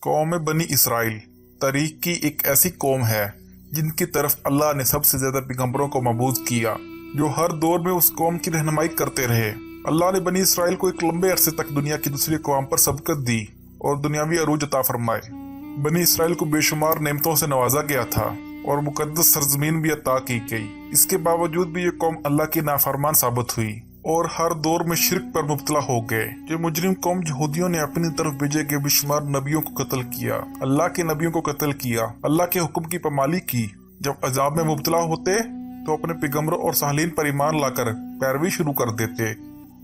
कौम बनी इसराइल तारीख की एक ऐसी कौम है जिनकी तरफ अल्लाह ने सबसे ज्यादा पैगंबरों को मबूस किया, जो हर दौर में उस कौम की रहनुमाई करते रहे। अल्लाह ने बनी इसराइल को एक लंबे अरसे तक दुनिया की दूसरी कौम पर सबकत दी और दुनियावी अरूज अता फरमाए। बनी इसराइल को बेशुमार नेमतों से नवाजा गया था और मुकद्दस सरजमीन भी अता की गई। इसके बावजूद भी ये कौम अल्लाह की नाफरमान साबित हुई और हर दौर में शिरक पर मुब्तला हो गए। ये मुजरिम कौम यहूदियों ने अपनी तरफ भेजे गए बेशुमार नबियों को कत्ल किया, अल्लाह के नबियों को कत्ल किया, अल्लाह के हुक्म की पामाली की। जब अजाब में मुब्तला होते तो अपने पैगंबरों और सालीन पर ईमान लाकर पैरवी शुरू कर देते,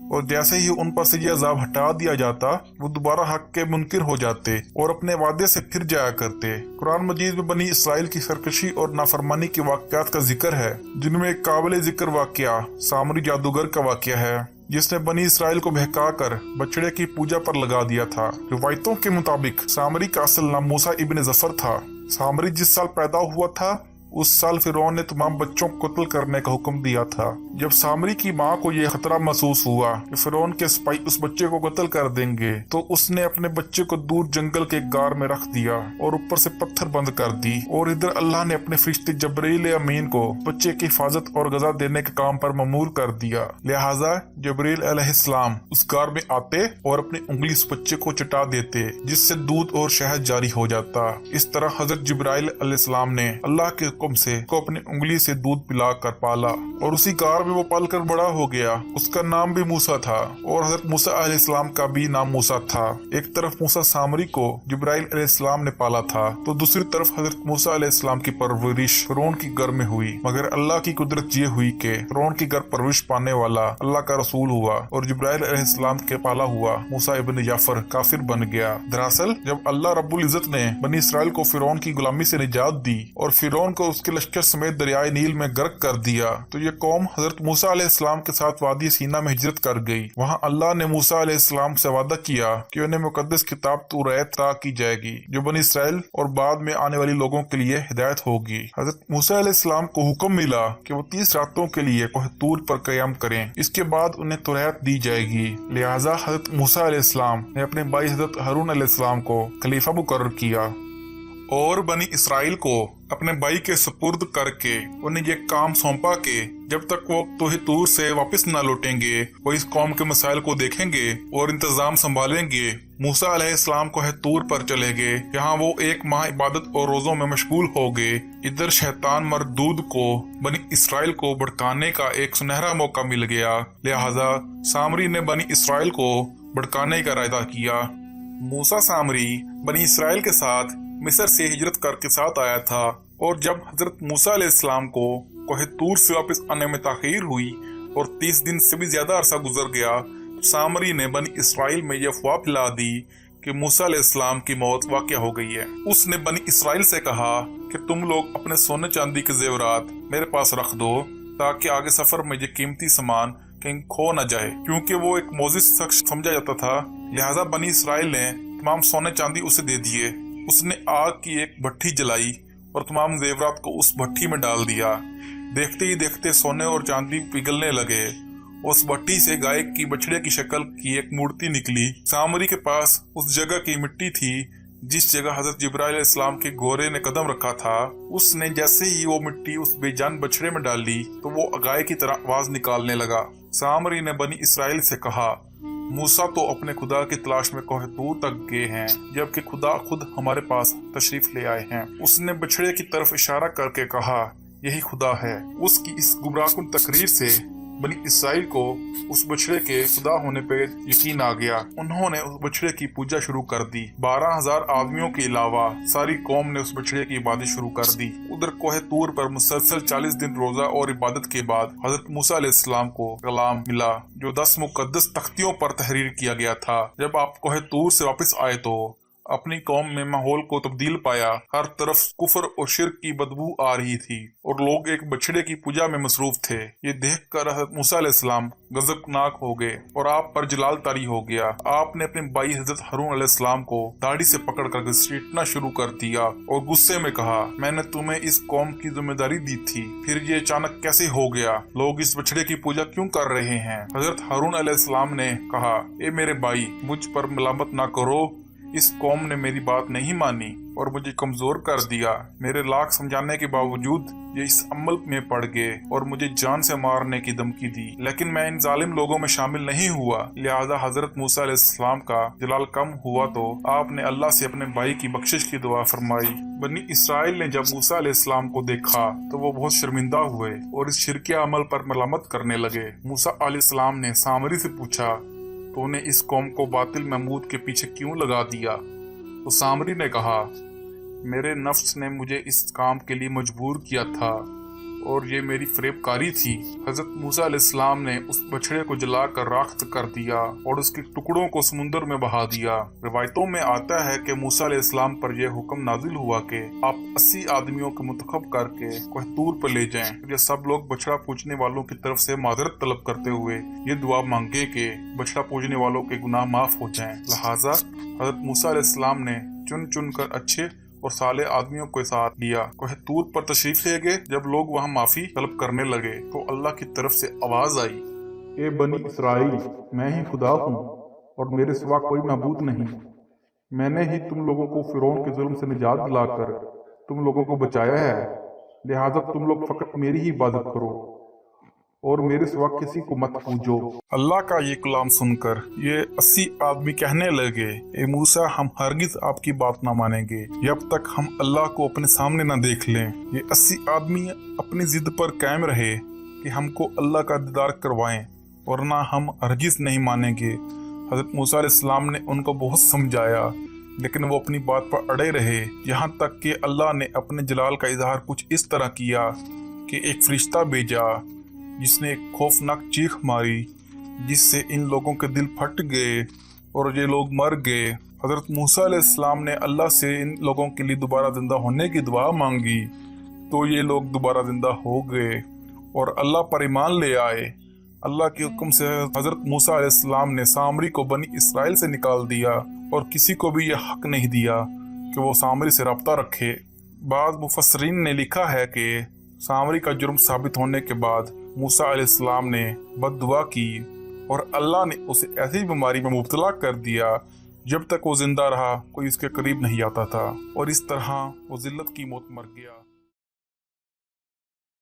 और जैसे ही उन पर से ये अजाब हटा दिया जाता वो दोबारा हक के मुनकिर हो जाते और अपने वादे से फिर जाया करते। कुरान मजीद में बनी इसराइल की सरकशी और नाफरमानी के वाक़यात का जिक्र है, जिनमें एक काबिल जिक्र वाक़या सामरी जादूगर का वाक़या है, जिसने बनी इसराइल को बहका कर बछड़े की पूजा पर लगा दिया था। रिवायतों के मुताबिक सामरी का असल नाम मूसा इब्न जफर था। सामरी जिस साल पैदा हुआ था उस साल फिरौन ने तमाम बच्चों को कत्ल करने का हुक्म दिया था। जब सामरी की माँ को यह खतरा महसूस हुआ कि फिरौन के सिपाही उस बच्चे को कत्ल कर देंगे, तो उसने अपने बच्चे को दूर जंगल के गार में रख दिया और ऊपर से पत्थर बंद कर दी। और इधर अल्लाह ने अपने फरिश्ते जबरील अमीन को बच्चे की हिफाजत और गजा देने के काम पर ममूर कर दिया। लिहाजा जबरील अलैहिस्सलाम उस गार में आते और अपनी उंगली उस बच्चे को चटा देते, जिससे दूध और शहद जारी हो जाता। इस तरह हजरत जिब्राइल अलैहिस्सलाम ने अल्लाह के से को अपनी उंगली से दूध पिला कर पाला और उसी कार में वो पल कर बड़ा हो गया। उसका नाम भी मूसा था और हजरत मूसा अलैहिस्सलाम का भी नाम मूसा था। एक तरफ मूसा सामरी को जिब्राइल अलैहिस्सलाम ने पाला था, तो दूसरी तरफ हजरत मूसा अलैहिस्सलाम की परवरिश फिरौन की घर में हुई। मगर अल्लाह की कुदरत ये हुई कि फिरौन की घर परवरिश पाने वाला अल्लाह का रसूल हुआ और जिब्राइल अलैहिस्सलाम के पाला हुआ मूसा इब्न जाफर काफिर बन गया। दरअसल जब अल्लाह रब्बुल इज्जत ने बनी इसराइल को फिरौन की गुलामी से निजात दी और फिरौन को उसके लश्कर समेत दरियाए नील में गर्क कर दिया, तो ये कौम हजरत मूसा अलैहिस्सलाम के साथ वादी सीना में हिजरत कर गई। वहाँ अल्लाह ने मूसा अलैहिस्सलाम से वादा किया कि उन्हें मुकद्दस किताब तौरात अता की जाएगी, जो बनी इसराइल और बाद में आने वाली लोगों के लिए हिदायत होगी। हजरत मूसा अलैहिस्सलाम को हुक्म मिला कि वो 30 रातों के लिए कोह तूर पर क़याम करें, इसके बाद उन्हें तौरात दी जाएगी। लिहाजा हजरत मूसा अलैहिस्सलाम ने अपने भाई हजरत हारून अलैहिस्सलाम को खलीफा मुकर्रर किया और बनी इसराइल को अपने भाई के सुपुर्द करके उन्हें ये काम सौंपा कि जब तक वो तोहे तूर से वापस न लौटेंगे वो इस कौम के मसाइल को देखेंगे और इंतजाम संभालेंगे। मूसा अलैहिस्सलाम को है तूर पर चले गए, यहाँ वो 1 माह इबादत और रोजों में मशगूल हो गए। इधर शैतान मरदूद को बनी इसराइल को भड़काने का एक सुनहरा मौका मिल गया। लिहाजा सामरी ने बनी इसराइल को भड़काने का इरादा किया। मूसा सामरी बनी इसराइल के साथ मिस्र से हिजरत करके साथ आया था और जब हजरत मूसा अलैहिस्सलाम को कोहे तूर से वापस आने में ताखीर हुई और 30 दिन से भी ज्यादा अरसा गुजर गया, सामरी ने बनी इसराइल में यह अफवाह फैला दी कि मूसा अलैहिस्सलाम की मौत वाक़या हो गई है। उसने बनी इसराइल से कहा कि तुम लोग अपने सोने चांदी के जेवरात मेरे पास रख दो ताकि आगे सफर में ये कीमती सामान कहीं खो न जाए, क्योंकि वो एक मोजिज़ शख्स समझा जाता था। लिहाजा बनी इसराइल ने तमाम सोने चांदी उसे दे दिए। उसने आग की एक भट्टी जलाई और तमाम जेवरात को उस भट्टी में डाल दिया। देखते ही देखते सोने और चांदी पिघलने लगे। उस भट्टी से गाय की बछड़े की शक्ल की एक मूर्ति निकली। सामरी के पास उस जगह की मिट्टी थी जिस जगह हजरत जिब्राइल अलैहिस्सलाम के घोड़े ने कदम रखा था। उसने जैसे ही वो मिट्टी उस बेजान बछड़े में डाली तो वो गाय की तरह आवाज निकालने लगा। सामरी ने बनी इसराइल से कहा, मूसा तो अपने खुदा की तलाश में कोह तूर तक गए हैं, जबकि खुदा खुद हमारे पास तशरीफ ले आए हैं। उसने बछड़े की तरफ इशारा करके कहा, यही खुदा है। उसकी इस गुमराहकुन तकरीर से बनी इसराइल को उस बछड़े के खुदा होने पे यकीन आ गया। उन्होंने उस बछड़े की पूजा शुरू कर दी। 12,000 आदमियों के अलावा सारी कौम ने उस बछड़े की इबादत शुरू कर दी। उधर कोहे तूर पर मुसलसल 40 दिन रोजा और इबादत के बाद हजरत मूसा अलैहिस्सलाम को कलाम मिला, जो 10 मुकद्दस तख्तियों पर तहरीर किया गया था। जब आप कोहे तूर से वापस आए तो अपनी कौम में माहौल को तब्दील पाया। हर तरफ कुफर और शिर्क की बदबू आ रही थी और लोग एक बछड़े की पूजा में मसरूफ थे। ये देखकर हज़रत मूसा अलैहिस्सलाम गजबनाक हो गए और आप पर जलाल तारी हो गया। आपने अपने भाई हजरत हारून अलैहिस्सलाम को दाढ़ी से पकड़कर घसीटना शुरू कर दिया और गुस्से में कहा, मैंने तुम्हें इस कौम की जिम्मेदारी दी थी, फिर ये अचानक कैसे हो गया? लोग इस बछड़े की पूजा क्यों कर रहे हैं? हजरत हारून अलैहिस्सलाम ने कहा, ए मेरे भाई, मुझ पर मलामत ना करो, इस कौम ने मेरी बात नहीं मानी और मुझे कमजोर कर दिया। मेरे लाख समझाने के बावजूद ये इस अमल में पड़ गए और मुझे जान से मारने की धमकी दी, लेकिन मैं इन जालिम लोगों में शामिल नहीं हुआ। लिहाजा हजरत मूसा अलैहिस्सलाम का जलाल कम हुआ तो आपने अल्लाह से अपने भाई की बख्शिश की दुआ फरमाई। बनी इसराइल ने जब मूसा अलैहिस्सलाम को देखा तो वो बहुत शर्मिंदा हुए और इस शिरकिया अमल पर मलामत करने लगे। मूसा अलैहिस्सलाम ने सामरी से पूछा, तूने इस कौम को बातिल महमूद के पीछे क्यों लगा दिया? तो सामरी ने कहा, मेरे नफ्स ने मुझे इस काम के लिए मजबूर किया था और ये मेरी फरेबकारी थी। हजरत मूसा अलैहिस्सलाम ने उस बछड़े को जलाकर राख कर दिया और उसके टुकड़ों को समुद्र में बहा दिया। रिवायतों में आता है कि मूसा अलैहिस्सलाम पर यह हुक्म नाजिल हुआ कि आप 80 आदमियों को मुंतखब करके कोहतूर पर ले जाएं। ये सब लोग बछड़ा पूजने वालों की तरफ से माजरत तलब करते हुए ये दुआ मांगे कि बछड़ा पूजने वालों के गुनाह माफ हो जाएं। लिहाजा हजरत मूसा अलैहिस्सलाम ने चुन चुन कर अच्छे और साले आदमियों को साथ लिया। कोहतूर पर तशरीफ ले गए। जब लोग वहां माफी तलब करने लगे तो अल्लाह की तरफ से आवाज आई, ए बनी इसराइल, मैं ही खुदा हूँ और मेरे सिवा कोई मबूद नहीं। मैंने ही तुम लोगों को फिरौन के जुल्म से निजात दिलाकर तुम लोगों को बचाया है। लिहाजा तुम लोग फकत मेरी ही इबादत करो और मेरे सिवा किसी को मत पूजो। अल्लाह का ये कलाम सुनकर ये 80 आदमी कहने लगे, ए मूसा, हम हरगिज आपकी बात ना मानेंगे जब तक हम अल्लाह को अपने सामने ना देख लें। ये 80 आदमी अपनी जिद पर कायम रहे कि हमको अल्लाह का दीदार करवाएं वरना हम हरगिज नहीं मानेंगे। हजरत मूसा अलैहिस्सलाम ने उनको बहुत समझाया लेकिन वो अपनी बात पर अड़े रहे, यहाँ तक कि अल्लाह ने अपने जलाल का इजहार कुछ इस तरह किया कि एक फरिश्ता भेजा जिसने एक खौफनाक चीख मारी जिससे इन लोगों के दिल फट गए और ये लोग मर गए। हजरत मूसा अलैहिस्सलाम ने अल्लाह से इन लोगों के लिए दोबारा जिंदा होने की दुआ मांगी तो ये लोग दोबारा जिंदा हो गए और अल्लाह पर ईमान ले आए। अल्लाह के हुक्म से हजरत मूसा अलैहिस्सलाम ने सामरी को बनी इसराइल से निकाल दिया और किसी को भी यह हक नहीं दिया कि वो सामरी से रब्ता रखे। बाद मुफस्सरीन ने लिखा है कि सामरी का जुर्म साबित होने के बाद मूसा अलैहिस्सलाम ने बद्दुआ की और अल्लाह ने उसे ऐसी बीमारी में मुब्तला कर दिया जब तक वो जिंदा रहा कोई उसके करीब नहीं आता था और इस तरह वो जिल्लत की मौत मर गया।